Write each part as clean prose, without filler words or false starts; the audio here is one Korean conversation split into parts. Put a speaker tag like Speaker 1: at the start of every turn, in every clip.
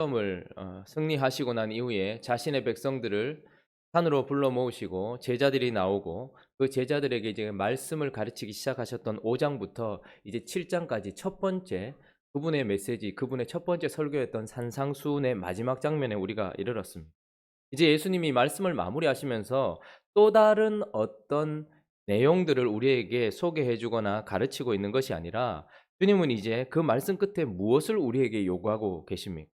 Speaker 1: 시험을 승리하시고 난 이후에 자신의 백성들을 산으로 불러 모으시고 제자들이 나오고 그 제자들에게 이제 말씀을 가르치기 시작하셨던 5장부터 이제 7장까지 첫 번째 그분의 메시지, 그분의 첫 번째 설교였던 산상수훈의 마지막 장면에 우리가 이르렀습니다. 이제 예수님이 말씀을 마무리하시면서 또 다른 어떤 내용들을 우리에게 소개해 주거나 가르치고 있는 것이 아니라 주님은 이제 그 말씀 끝에 무엇을 우리에게 요구하고 계십니까?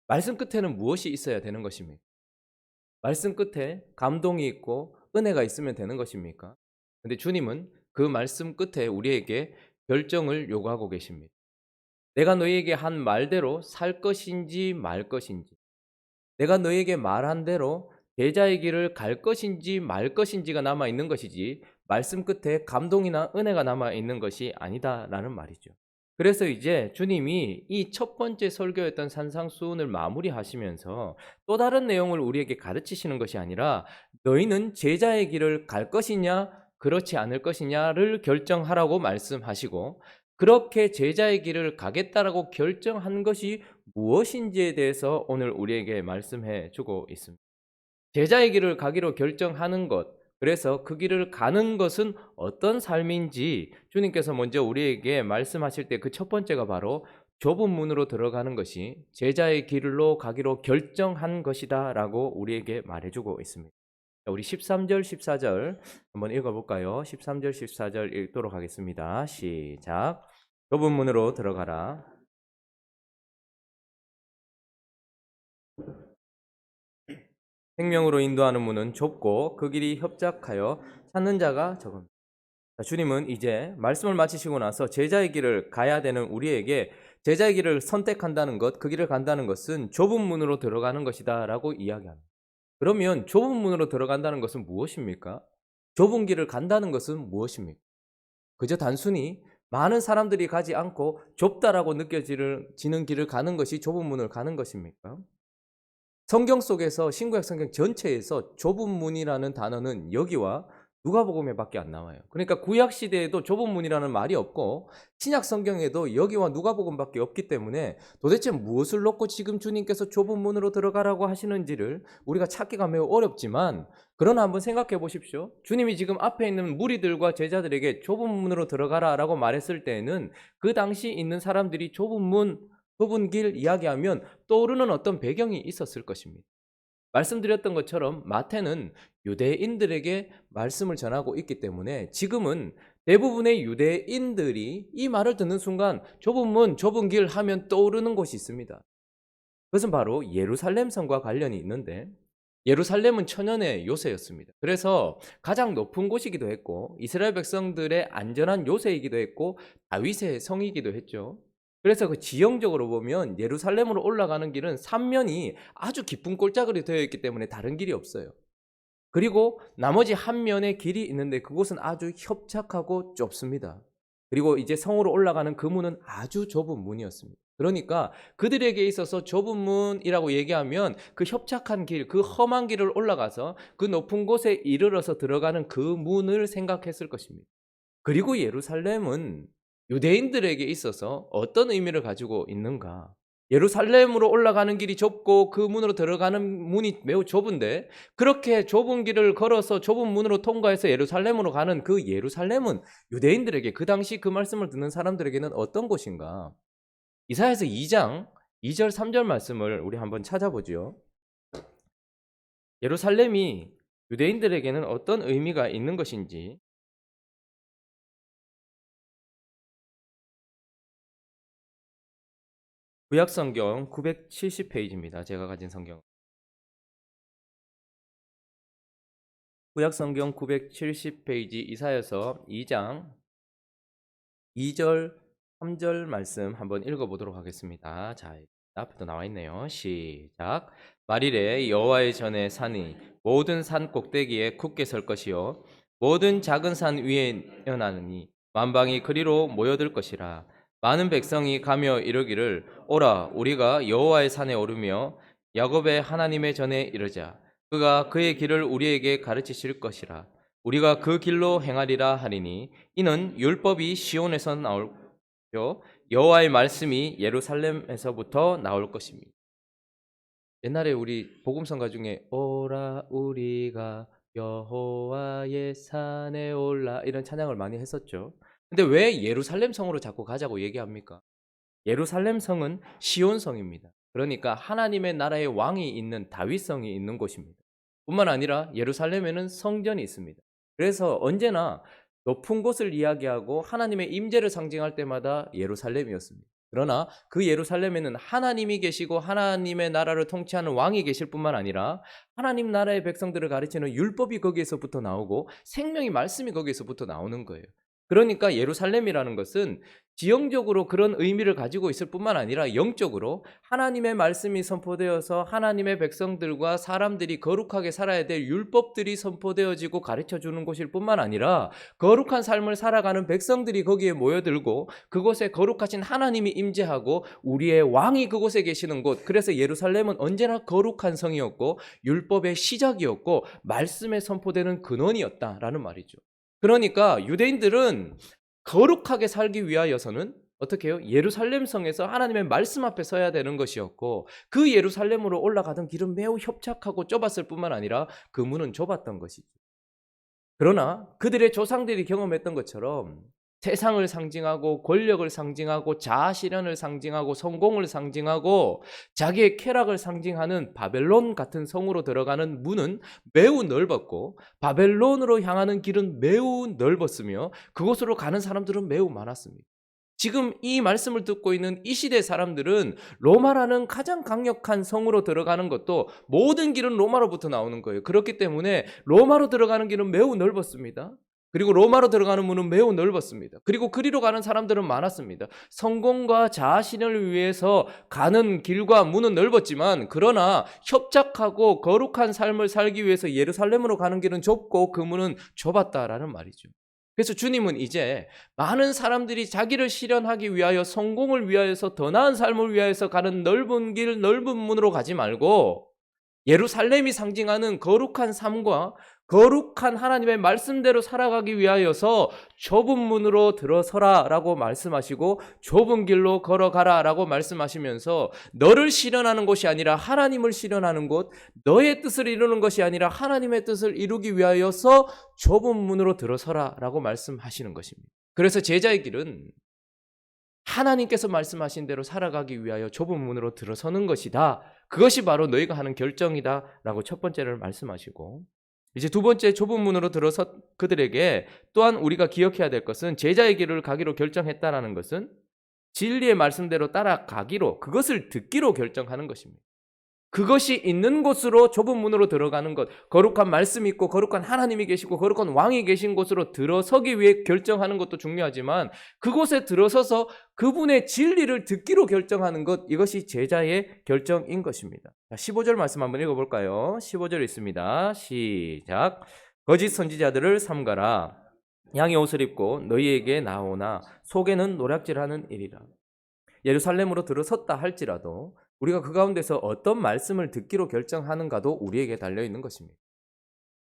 Speaker 1: 말씀 끝에는 무엇이 있어야 되는 것입니까? 말씀 끝에 감동이 있고 은혜가 있으면 되는 것입니까? 근데 주님은 그 말씀 끝에 우리에게 결정을 요구하고 계십니다. 내가 너희에게 한 말대로 살 것인지 말 것인지, 내가 너희에게 말한 대로 제자의 길을 갈 것인지 말 것인지가 남아 있는 것이지 말씀 끝에 감동이나 은혜가 남아 있는 것이 아니다라는 말이죠. 그래서 이제 주님이 이 첫 번째 설교였던 산상수훈을 마무리하시면서 또 다른 내용을 우리에게 가르치시는 것이 아니라 너희는 제자의 길을 갈 것이냐 그렇지 않을 것이냐를 결정하라고 말씀하시고, 그렇게 제자의 길을 가겠다라고 결정한 것이 무엇인지에 대해서 오늘 우리에게 말씀해 주고 있습니다. 제자의 길을 가기로 결정하는 것, 그래서 그 길을 가는 것은 어떤 삶인지 주님께서 먼저 우리에게 말씀하실 때 그 첫 번째가 바로 좁은 문으로 들어가는 것이 제자의 길로 가기로 결정한 것이다 라고 우리에게 말해주고 있습니다. 우리 13절 14절 한번 읽어볼까요? 13절 14절 읽도록 하겠습니다. 시작. 좁은 문으로 들어가라. 생명으로 인도하는 문은 좁고 그 길이 협착하여 찾는 자가 적습니다. 주님은 이제 말씀을 마치시고 나서 제자의 길을 가야 되는 우리에게 제자의 길을 선택한다는 것, 그 길을 간다는 것은 좁은 문으로 들어가는 것이다 라고 이야기합니다. 그러면 좁은 문으로 들어간다는 것은 무엇입니까? 좁은 길을 간다는 것은 무엇입니까? 그저 단순히 많은 사람들이 가지 않고 좁다라고 느껴지는 길을 가는 것이 좁은 문을 가는 것입니까? 성경 속에서 신구약 성경 전체에서 좁은 문이라는 단어는 여기와 누가복음에밖에 안 나와요. 그러니까 구약 시대에도 좁은 문이라는 말이 없고 신약 성경에도 여기와 누가복음밖에 없기 때문에 도대체 무엇을 놓고 지금 주님께서 좁은 문으로 들어가라고 하시는지를 우리가 찾기가 매우 어렵지만, 그러나 한번 생각해 보십시오. 주님이 지금 앞에 있는 무리들과 제자들에게 좁은 문으로 들어가라라고 말했을 때에는 그 당시 있는 사람들이 좁은 길 이야기하면 떠오르는 어떤 배경이 있었을 것입니다. 말씀드렸던 것처럼 마태는 유대인들에게 말씀을 전하고 있기 때문에 지금은 대부분의 유대인들이 이 말을 듣는 순간 좁은 문, 좁은 길 하면 떠오르는 곳이 있습니다. 그것은 바로 예루살렘 성과 관련이 있는데, 예루살렘은 천연의 요새였습니다. 그래서 가장 높은 곳이기도 했고 이스라엘 백성들의 안전한 요새이기도 했고 다윗의 성이기도 했죠. 그래서 그 지형적으로 보면 예루살렘으로 올라가는 길은 삼면이 아주 깊은 골짜기로 되어 있기 때문에 다른 길이 없어요. 그리고 나머지 한 면의 길이 있는데 그곳은 아주 협착하고 좁습니다. 그리고 이제 성으로 올라가는 그 문은 아주 좁은 문이었습니다. 그러니까 그들에게 있어서 좁은 문이라고 얘기하면 그 협착한 길, 그 험한 길을 올라가서 그 높은 곳에 이르러서 들어가는 그 문을 생각했을 것입니다. 그리고 예루살렘은 유대인들에게 있어서 어떤 의미를 가지고 있는가? 예루살렘으로 올라가는 길이 좁고 그 문으로 들어가는 문이 매우 좁은데, 그렇게 좁은 길을 걸어서 좁은 문으로 통과해서 예루살렘으로 가는 그 예루살렘은 유대인들에게, 그 당시 그 말씀을 듣는 사람들에게는 어떤 곳인가? 이사야서 2장 2절 3절 말씀을 우리 한번 찾아보죠. 예루살렘이 유대인들에게는 어떤 의미가 있는 것인지, 구약 성경 970페이지입니다. 제가 가진 성경. 구약 성경 970페이지 이사야서 2장 2절 3절 말씀 한번 읽어보도록 하겠습니다. 자, 앞에도 나와 있네요. 시작. 말이래 여호와의 전에 산이 모든 산 꼭대기에 굳게 설 것이요 모든 작은 산 위에 연하느니 만방이 그리로 모여들 것이라. 많은 백성이 가며 이르기를 오라 우리가 여호와의 산에 오르며 야곱의 하나님의 전에 이르자. 그가 그의 길을 우리에게 가르치실 것이라. 우리가 그 길로 행하리라 하리니 이는 율법이 시온에서 나올죠 여호와의 말씀이 예루살렘에서부터 나올 것입니다. 옛날에 우리 복음성가 중에 오라 우리가 여호와의 산에 올라 이런 찬양을 많이 했었죠. 근데 왜 예루살렘 성으로 자꾸 가자고 얘기합니까? 예루살렘 성은 시온성입니다. 그러니까 하나님의 나라의 왕이 있는 다윗성이 있는 곳입니다. 뿐만 아니라 예루살렘에는 성전이 있습니다. 그래서 언제나 높은 곳을 이야기하고 하나님의 임재를 상징할 때마다 예루살렘이었습니다. 그러나 그 예루살렘에는 하나님이 계시고 하나님의 나라를 통치하는 왕이 계실 뿐만 아니라 하나님 나라의 백성들을 가르치는 율법이 거기에서부터 나오고 생명의 말씀이 거기에서부터 나오는 거예요. 그러니까 예루살렘이라는 것은 지형적으로 그런 의미를 가지고 있을 뿐만 아니라 영적으로 하나님의 말씀이 선포되어서 하나님의 백성들과 사람들이 거룩하게 살아야 될 율법들이 선포되어지고 가르쳐주는 곳일 뿐만 아니라 거룩한 삶을 살아가는 백성들이 거기에 모여들고 그곳에 거룩하신 하나님이 임재하고 우리의 왕이 그곳에 계시는 곳. 그래서 예루살렘은 언제나 거룩한 성이었고 율법의 시작이었고 말씀에 선포되는 근원이었다라는 말이죠. 그러니까 유대인들은 거룩하게 살기 위하여서는 어떻게 해요? 예루살렘 성에서 하나님의 말씀 앞에 서야 되는 것이었고 그 예루살렘으로 올라가던 길은 매우 협착하고 좁았을 뿐만 아니라 그 문은 좁았던 것이죠. 그러나 그들의 조상들이 경험했던 것처럼 세상을 상징하고 권력을 상징하고 자아실현을 상징하고 성공을 상징하고 자기의 쾌락을 상징하는 바벨론 같은 성으로 들어가는 문은 매우 넓었고 바벨론으로 향하는 길은 매우 넓었으며 그곳으로 가는 사람들은 매우 많았습니다. 지금 이 말씀을 듣고 있는 이 시대 사람들은 로마라는 가장 강력한 성으로 들어가는 것도 모든 길은 로마로부터 나오는 거예요. 그렇기 때문에 로마로 들어가는 길은 매우 넓었습니다. 그리고 로마로 들어가는 문은 매우 넓었습니다. 그리고 그리로 가는 사람들은 많았습니다. 성공과 자아실현을 위해서 가는 길과 문은 넓었지만 그러나 협착하고 거룩한 삶을 살기 위해서 예루살렘으로 가는 길은 좁고 그 문은 좁았다라는 말이죠. 그래서 주님은 이제 많은 사람들이 자기를 실현하기 위하여 성공을 위하여서 더 나은 삶을 위하여서 가는 넓은 길 넓은 문으로 가지 말고 예루살렘이 상징하는 거룩한 삶과 거룩한 하나님의 말씀대로 살아가기 위하여서 좁은 문으로 들어서라 라고 말씀하시고 좁은 길로 걸어가라 라고 말씀하시면서 너를 실현하는 곳이 아니라 하나님을 실현하는 곳, 너의 뜻을 이루는 것이 아니라 하나님의 뜻을 이루기 위하여서 좁은 문으로 들어서라 라고 말씀하시는 것입니다. 그래서 제자의 길은 하나님께서 말씀하신 대로 살아가기 위하여 좁은 문으로 들어서는 것이다. 그것이 바로 너희가 하는 결정이다 라고 첫 번째를 말씀하시고 이제 두 번째 좁은 문으로 들어서 그들에게 또한 우리가 기억해야 될 것은 제자의 길을 가기로 결정했다라는 것은 진리의 말씀대로 따라가기로 그것을 듣기로 결정하는 것입니다. 그것이 있는 곳으로 좁은 문으로 들어가는 것, 거룩한 말씀이 있고 거룩한 하나님이 계시고 거룩한 왕이 계신 곳으로 들어서기 위해 결정하는 것도 중요하지만 그곳에 들어서서 그분의 진리를 듣기로 결정하는 것, 이것이 제자의 결정인 것입니다. 15절 말씀 한번 읽어볼까요? 15절 있습니다. 시작. 거짓 선지자들을 삼가라. 양의 옷을 입고 너희에게 나오나 속에는 노략질하는 일이라. 예루살렘으로 들어섰다 할지라도 우리가 그 가운데서 어떤 말씀을 듣기로 결정하는가도 우리에게 달려있는 것입니다.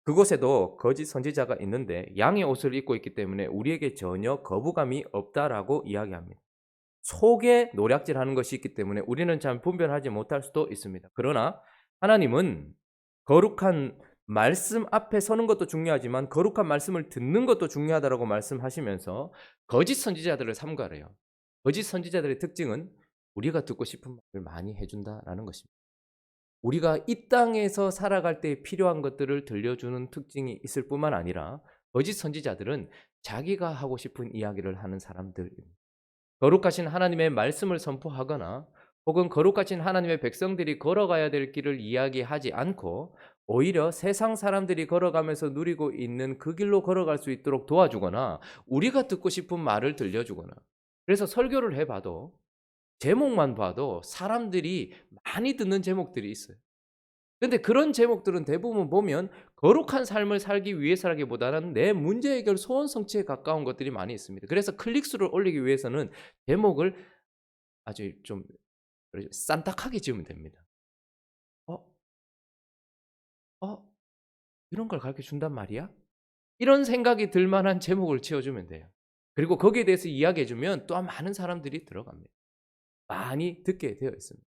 Speaker 1: 그곳에도 거짓 선지자가 있는데 양의 옷을 입고 있기 때문에 우리에게 전혀 거부감이 없다라고 이야기합니다. 속에 노략질하는 것이 있기 때문에 우리는 잘 분별하지 못할 수도 있습니다. 그러나 하나님은 거룩한 말씀 앞에 서는 것도 중요하지만 거룩한 말씀을 듣는 것도 중요하다고 말씀하시면서 거짓 선지자들을 삼가래요. 거짓 선지자들의 특징은 우리가 듣고 싶은 말을 많이 해준다라는 것입니다. 우리가 이 땅에서 살아갈 때 필요한 것들을 들려주는 특징이 있을 뿐만 아니라 거짓 선지자들은 자기가 하고 싶은 이야기를 하는 사람들입니다. 거룩하신 하나님의 말씀을 선포하거나 혹은 거룩하신 하나님의 백성들이 걸어가야 될 길을 이야기하지 않고 오히려 세상 사람들이 걸어가면서 누리고 있는 그 길로 걸어갈 수 있도록 도와주거나 우리가 듣고 싶은 말을 들려주거나 그래서 설교를 해봐도 제목만 봐도 사람들이 많이 듣는 제목들이 있어요. 근데 그런 제목들은 대부분 보면 거룩한 삶을 살기 위해서라기보다는 내 문제 해결 소원 성취에 가까운 것들이 많이 있습니다. 그래서 클릭수를 올리기 위해서는 제목을 아주 좀 싼딱하게 지으면 됩니다. 어? 어? 이런 걸 가르쳐 준단 말이야? 이런 생각이 들 만한 제목을 지어주면 돼요. 그리고 거기에 대해서 이야기해주면 또한 많은 사람들이 들어갑니다. 많이 듣게 되어 있습니다.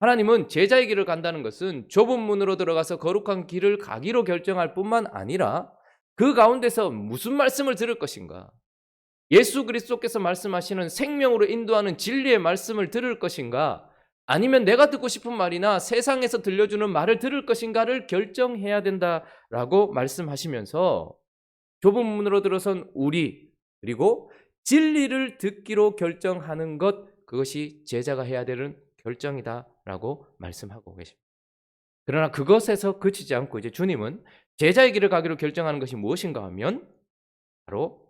Speaker 1: 하나님은 제자의 길을 간다는 것은 좁은 문으로 들어가서 거룩한 길을 가기로 결정할 뿐만 아니라 그 가운데서 무슨 말씀을 들을 것인가, 예수 그리스도께서 말씀하시는 생명으로 인도하는 진리의 말씀을 들을 것인가, 아니면 내가 듣고 싶은 말이나 세상에서 들려주는 말을 들을 것인가를 결정해야 된다라고 말씀하시면서 좁은 문으로 들어선 우리, 그리고 진리를 듣기로 결정하는 것, 그것이 제자가 해야 되는 결정이다라고 말씀하고 계십니다. 그러나 그것에서 그치지 않고 이제 주님은 제자의 길을 가기로 결정하는 것이 무엇인가 하면 바로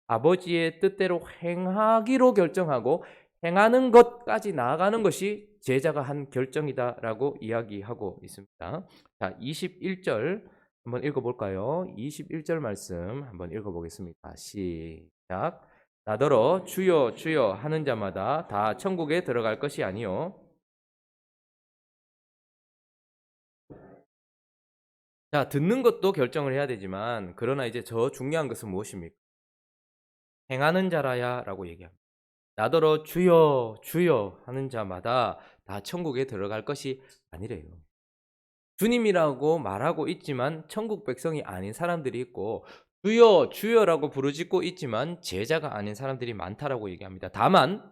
Speaker 1: 아버지의 뜻대로 행하기로 결정하고 행하는 것까지 나아가는 것이 제자가 한 결정이다라고 이야기하고 있습니다. 자, 21절 한번 읽어볼까요? 21절 말씀 한번 읽어보겠습니다. 시작. 나더러 주여 주여 하는 자마다 다 천국에 들어갈 것이 아니요. 자, 듣는 것도 결정을 해야 되지만, 그러나 이제 저 중요한 것은 무엇입니까? 행하는 자라야 라고 얘기합니다. 나더러 주여 주여 하는 자마다 다 천국에 들어갈 것이 아니래요. 주님이라고 말하고 있지만 천국 백성이 아닌 사람들이 있고, 주여 주여라고 부르짖고 있지만 제자가 아닌 사람들이 많다라고 얘기합니다. 다만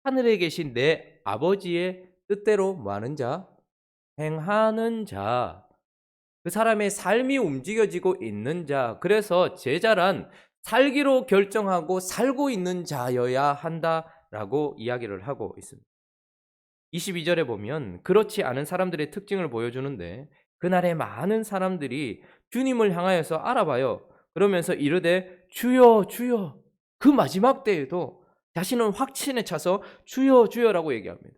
Speaker 1: 하늘에 계신 내 아버지의 뜻대로 뭐하는 자? 행하는 자, 그 사람의 삶이 움직여지고 있는 자, 그래서 제자란 살기로 결정하고 살고 있는 자여야 한다라고 이야기를 하고 있습니다. 22절에 보면 그렇지 않은 사람들의 특징을 보여주는데, 그날에 많은 사람들이 주님을 향하여서 알아봐요. 그러면서 이르되 주여 주여, 그 마지막 때에도 자신은 확신에 차서 주여 주여라고 얘기합니다.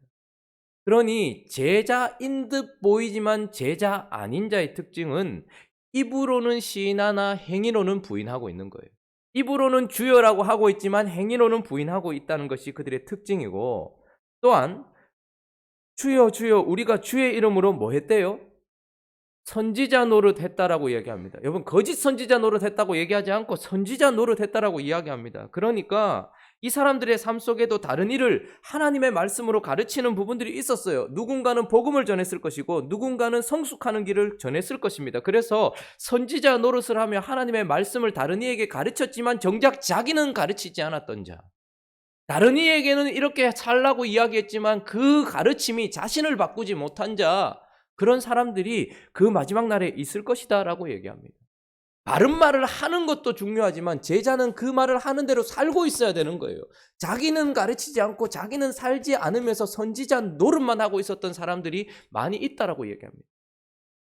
Speaker 1: 그러니 제자인 듯 보이지만 제자 아닌 자의 특징은 입으로는 시인하나 행위로는 부인하고 있는 거예요. 입으로는 주여라고 하고 있지만 행위로는 부인하고 있다는 것이 그들의 특징이고, 또한 주여 주여 우리가 주의 이름으로 뭐 했대요? 선지자 노릇했다라고 얘기합니다. 여러분, 거짓 선지자 노릇했다고 얘기하지 않고 선지자 노릇했다라고 이야기합니다. 그러니까 이 사람들의 삶 속에도 다른 일을 하나님의 말씀으로 가르치는 부분들이 있었어요. 누군가는 복음을 전했을 것이고 누군가는 성숙하는 길을 전했을 것입니다. 그래서 선지자 노릇을 하며 하나님의 말씀을 다른 이에게 가르쳤지만 정작 자기는 가르치지 않았던 자, 다른 이에게는 이렇게 살라고 이야기했지만 그 가르침이 자신을 바꾸지 못한 자, 그런 사람들이 그 마지막 날에 있을 것이다 라고 얘기합니다. 바른 말을 하는 것도 중요하지만 제자는 그 말을 하는 대로 살고 있어야 되는 거예요. 자기는 가르치지 않고 자기는 살지 않으면서 선지자 노릇만 하고 있었던 사람들이 많이 있다라고 얘기합니다.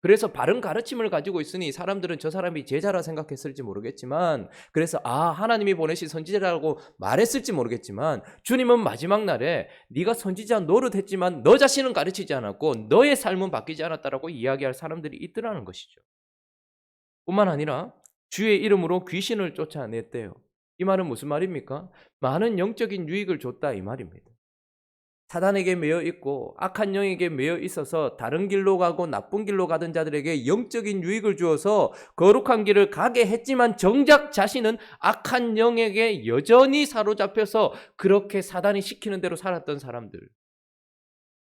Speaker 1: 그래서 바른 가르침을 가지고 있으니 사람들은 저 사람이 제자라 생각했을지 모르겠지만, 그래서 하나님이 보내신 선지자라고 말했을지 모르겠지만, 주님은 마지막 날에 네가 선지자 노릇했지만 너 자신은 가르치지 않았고 너의 삶은 바뀌지 않았다라고 이야기할 사람들이 있더라는 것이죠. 뿐만 아니라 주의 이름으로 귀신을 쫓아냈대요. 이 말은 무슨 말입니까? 많은 영적인 유익을 줬다 이 말입니다. 사단에게 매여 있고 악한 영에게 매여 있어서 다른 길로 가고 나쁜 길로 가던 자들에게 영적인 유익을 주어서 거룩한 길을 가게 했지만 정작 자신은 악한 영에게 여전히 사로잡혀서 그렇게 사단이 시키는 대로 살았던 사람들,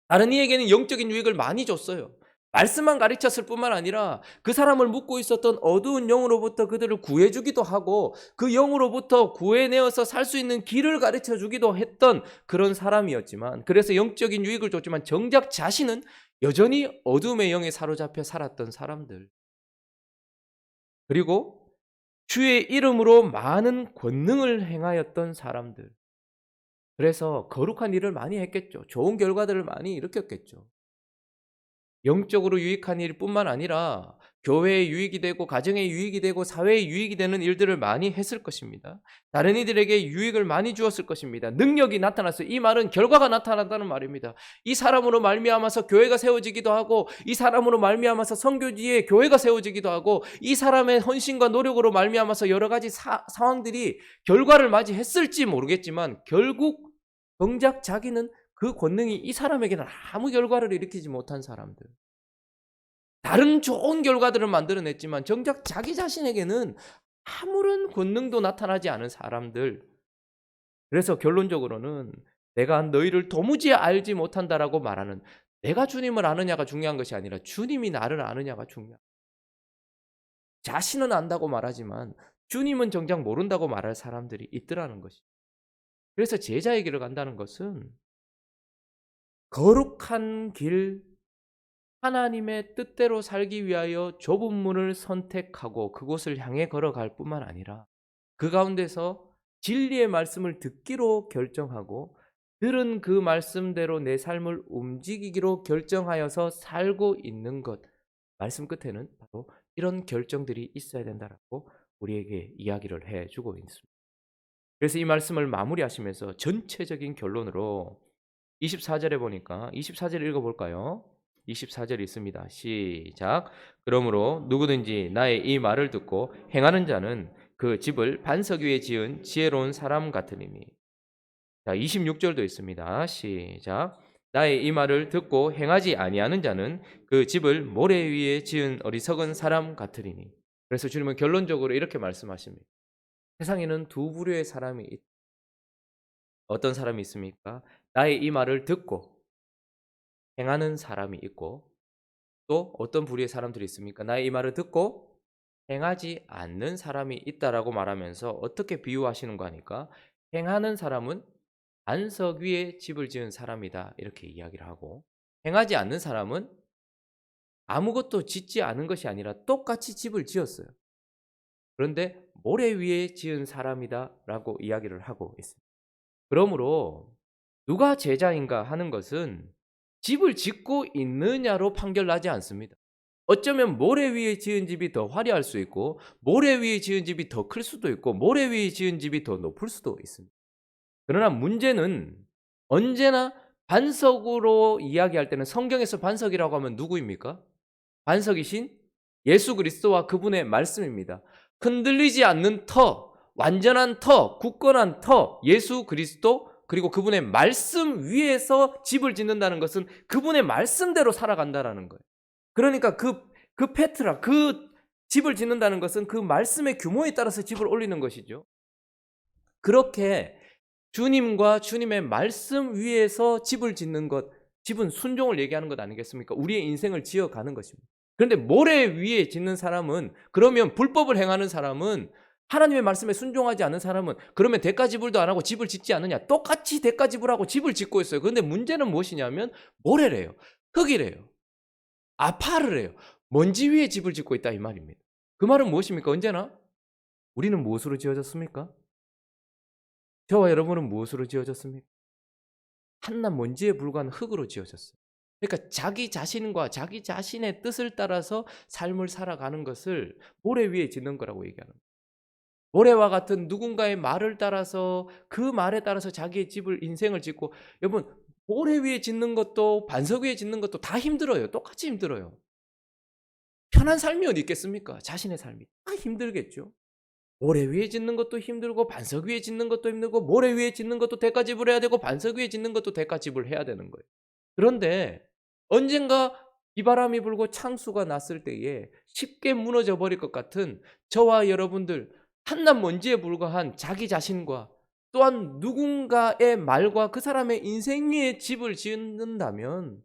Speaker 1: 다른 이에게는 영적인 유익을 많이 줬어요. 말씀만 가르쳤을 뿐만 아니라 그 사람을 묶고 있었던 어두운 영으로부터 그들을 구해주기도 하고 그 영으로부터 구해내어서 살 수 있는 길을 가르쳐주기도 했던 그런 사람이었지만, 그래서 영적인 유익을 줬지만 정작 자신은 여전히 어둠의 영에 사로잡혀 살았던 사람들, 그리고 주의 이름으로 많은 권능을 행하였던 사람들, 그래서 거룩한 일을 많이 했겠죠. 좋은 결과들을 많이 일으켰겠죠. 영적으로 유익한 일뿐만 아니라 교회에 유익이 되고 가정에 유익이 되고 사회에 유익이 되는 일들을 많이 했을 것입니다. 다른 이들에게 유익을 많이 주었을 것입니다. 능력이 나타났어요. 이 말은 결과가 나타난다는 말입니다. 이 사람으로 말미암아서 교회가 세워지기도 하고, 이 사람으로 말미암아서 선교지에 교회가 세워지기도 하고, 이 사람의 헌신과 노력으로 말미암아서 여러 가지 상황들이 결과를 맞이했을지 모르겠지만 결국 정작 자기는 그 권능이 이 사람에게는 아무 결과를 일으키지 못한 사람들, 다른 좋은 결과들을 만들어냈지만 정작 자기 자신에게는 아무런 권능도 나타나지 않은 사람들, 그래서 결론적으로는 내가 너희를 도무지 알지 못한다라고 말하는, 내가 주님을 아느냐가 중요한 것이 아니라 주님이 나를 아느냐가 중요한. 자신은 안다고 말하지만 주님은 정작 모른다고 말할 사람들이 있더라는 것이. 그래서 제자의 길을 간다는 것은 거룩한 길, 하나님의 뜻대로 살기 위하여 좁은 문을 선택하고 그곳을 향해 걸어갈 뿐만 아니라 그 가운데서 진리의 말씀을 듣기로 결정하고 들은 그 말씀대로 내 삶을 움직이기로 결정하여서 살고 있는 것. 말씀 끝에는 바로 이런 결정들이 있어야 된다라고 우리에게 이야기를 해주고 있습니다. 그래서 이 말씀을 마무리하시면서 전체적인 결론으로 24절에 보니까 24절 읽어볼까요? 24절 있습니다. 시작. 그러므로 누구든지 나의 이 말을 듣고 행하는 자는 그 집을 반석 위에 지은 지혜로운 사람 같으리니. 자, 26절도 있습니다. 시작. 나의 이 말을 듣고 행하지 아니하는 자는 그 집을 모래 위에 지은 어리석은 사람 같으리니. 그래서 주님은 결론적으로 이렇게 말씀하십니다. 세상에는 두 부류의 사람이 있다. 어떤 사람이 있습니까? 나의 이 말을 듣고 행하는 사람이 있고, 또 어떤 부류의 사람들이 있습니까? 나의 이 말을 듣고 행하지 않는 사람이 있다라고 말하면서 어떻게 비유하시는 거 하니까, 행하는 사람은 반석 위에 집을 지은 사람이다 이렇게 이야기를 하고, 행하지 않는 사람은 아무것도 짓지 않은 것이 아니라 똑같이 집을 지었어요. 그런데 모래 위에 지은 사람이다 라고 이야기를 하고 있습니다. 그러므로 누가 제자인가 하는 것은 집을 짓고 있느냐로 판결나지 않습니다. 어쩌면 모래 위에 지은 집이 더 화려할 수 있고, 모래 위에 지은 집이 더 클 수도 있고, 모래 위에 지은 집이 더 높을 수도 있습니다. 그러나 문제는 언제나 반석으로 이야기할 때는, 성경에서 반석이라고 하면 누구입니까? 반석이신 예수 그리스도와 그분의 말씀입니다. 흔들리지 않는 터, 완전한 터, 굳건한 터, 예수 그리스도, 그리고 그분의 말씀 위에서 집을 짓는다는 것은 그분의 말씀대로 살아간다라는 거예요. 그러니까 그 페트라, 그 집을 짓는다는 것은 그 말씀의 규모에 따라서 집을 올리는 것이죠. 그렇게 주님과 주님의 말씀 위에서 집을 짓는 것, 집은 순종을 얘기하는 것 아니겠습니까? 우리의 인생을 지어가는 것입니다. 그런데 모래 위에 짓는 사람은, 그러면 불법을 행하는 사람은, 하나님의 말씀에 순종하지 않는 사람은 그러면 대가지불도 안 하고 집을 짓지 않느냐? 똑같이 대가지불하고 집을 짓고 있어요. 그런데 문제는 무엇이냐면 모래래요. 흙이래요. 아파르래요. 먼지 위에 집을 짓고 있다 이 말입니다. 그 말은 무엇입니까? 언제나 우리는 무엇으로 지어졌습니까? 저와 여러분은 무엇으로 지어졌습니까? 한낱 먼지에 불과한 흙으로 지어졌어요. 그러니까 자기 자신과 자기 자신의 뜻을 따라서 삶을 살아가는 것을 모래 위에 짓는 거라고 얘기하는 거예요. 모래와 같은 누군가의 말을 따라서, 그 말에 따라서 자기의 집을, 인생을 짓고, 여러분 모래 위에 짓는 것도 반석 위에 짓는 것도 다 힘들어요. 똑같이 힘들어요. 편한 삶이 어디 있겠습니까? 자신의 삶이 다 힘들겠죠. 모래 위에 짓는 것도 힘들고, 반석 위에 짓는 것도 힘들고, 모래 위에 짓는 것도 대가집을 해야 되고, 반석 위에 짓는 것도 대가집을 해야 되는 거예요. 그런데 언젠가 비바람이 불고 창수가 났을 때에 쉽게 무너져 버릴 것 같은 저와 여러분들, 한낱 먼지에 불과한 자기 자신과 또한 누군가의 말과 그 사람의 인생 위에 집을 짓는다면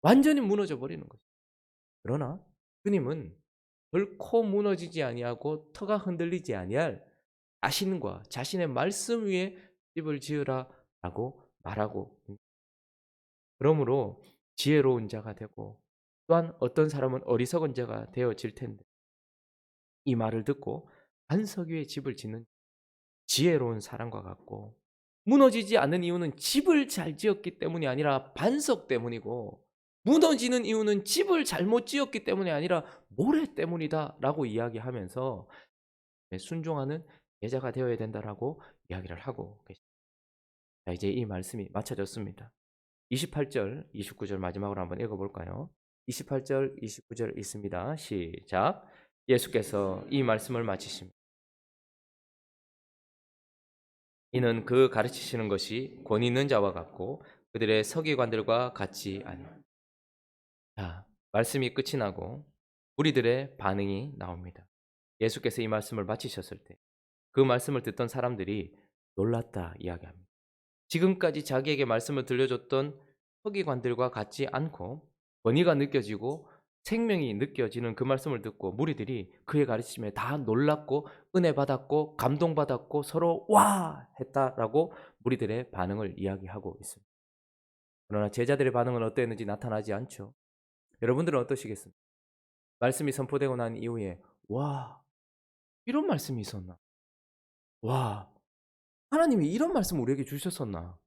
Speaker 1: 완전히 무너져 버리는 거죠. 그러나 주님은 결코 무너지지 아니하고 터가 흔들리지 아니할 자신과 자신의 말씀 위에 집을 지으라라고 말하고, 그러므로 지혜로운 자가 되고, 또한 어떤 사람은 어리석은 자가 되어질 텐데, 이 말을 듣고 반석 위에 집을 짓는 지혜로운 사람과 같고, 무너지지 않는 이유는 집을 잘 지었기 때문이 아니라 반석 때문이고, 무너지는 이유는 집을 잘못 지었기 때문이 아니라 모래 때문이다라고 이야기하면서 순종하는 제자가 되어야 된다라고 이야기를 하고 계십니다. 자, 이제 이 말씀이 마쳐졌습니다. 28절, 29절 마지막으로 한번 읽어볼까요? 28절, 29절 있습니다. 시작. 예수께서 이 말씀을 마치십니다. 이는 그 가르치시는 것이 권위 있는 자와 같고 그들의 서기관들과 같지 않아. 자, 말씀이 끝이 나고 우리들의 반응이 나옵니다. 예수께서 이 말씀을 마치셨을 때 그 말씀을 듣던 사람들이 놀랐다 이야기합니다. 지금까지 자기에게 말씀을 들려줬던 서기관들과 같지 않고 권위가 느껴지고 생명이 느껴지는 그 말씀을 듣고 무리들이 그의 가르침에 다 놀랐고 은혜 받았고 감동받았고 서로 와 했다라고 무리들의 반응을 이야기하고 있습니다. 그러나 제자들의 반응은 어땠는지 나타나지 않죠. 여러분들은 어떠시겠습니까? 말씀이 선포되고 난 이후에 와, 이런 말씀이 있었나? 와, 하나님이 이런 말씀 우리에게 주셨었나?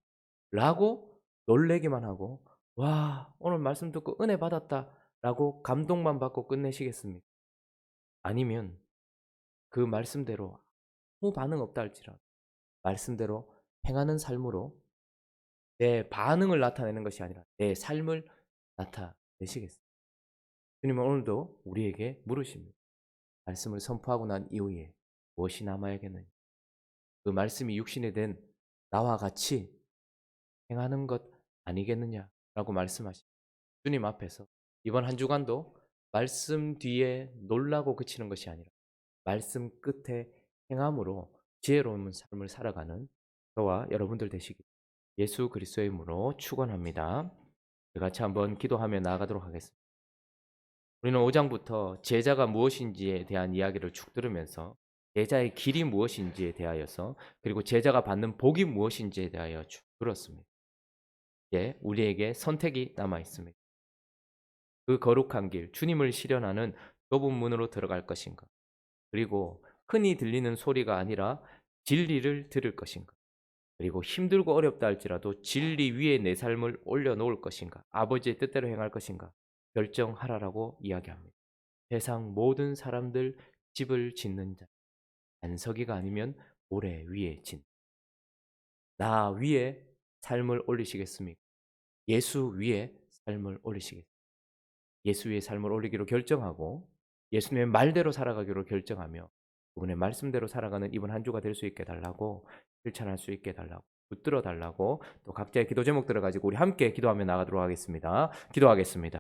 Speaker 1: 라고 놀래기만 하고 와, 오늘 말씀 듣고 은혜 받았다 라고 감동만 받고 끝내시겠습니까? 아니면 그 말씀대로 아무 반응 없다 할지라도 말씀대로 행하는 삶으로 내 반응을 나타내는 것이 아니라 내 삶을 나타내시겠습니까? 주님은 오늘도 우리에게 물으십니다. 말씀을 선포하고 난 이후에 무엇이 남아야겠느냐? 그 말씀이 육신이 된 나와 같이 행하는 것 아니겠느냐라고 말씀하십니다. 주님 앞에서 이번 한 주간도 말씀 뒤에 놀라고 그치는 것이 아니라 말씀 끝에 행함으로 지혜로운 삶을 살아가는 저와 여러분들 되시기 예수 그리스도의 이름으로 축원합니다. 같이 한번 기도하며 나아가도록 하겠습니다. 우리는 5장부터 제자가 무엇인지에 대한 이야기를 쭉 들으면서 제자의 길이 무엇인지에 대하여서 그리고 제자가 받는 복이 무엇인지에 대하여 쭉 들었습니다. 이제 우리에게 선택이 남아 있습니다. 그 거룩한 길, 주님을 실현하는 좁은 문으로 들어갈 것인가? 그리고 흔히 들리는 소리가 아니라 진리를 들을 것인가? 그리고 힘들고 어렵다 할지라도 진리 위에 내 삶을 올려놓을 것인가? 아버지의 뜻대로 행할 것인가? 결정하라라고 이야기합니다. 세상 모든 사람들 집을 짓는 자, 안석이가 아니면 모래 위에 짓는 나 위에 삶을 올리시겠습니까? 예수 위에 삶을 올리시겠습니까? 예수 위에 삶을 올리기로 결정하고 예수님의 말대로 살아가기로 결정하며 그분의 말씀대로 살아가는 이번 한 주가 될 수 있게 달라고 실천할 수 있게 달라고 붙들어 달라고 또 각자의 기도 제목들을 가지고 우리 함께 기도하며 나가도록 하겠습니다. 기도하겠습니다.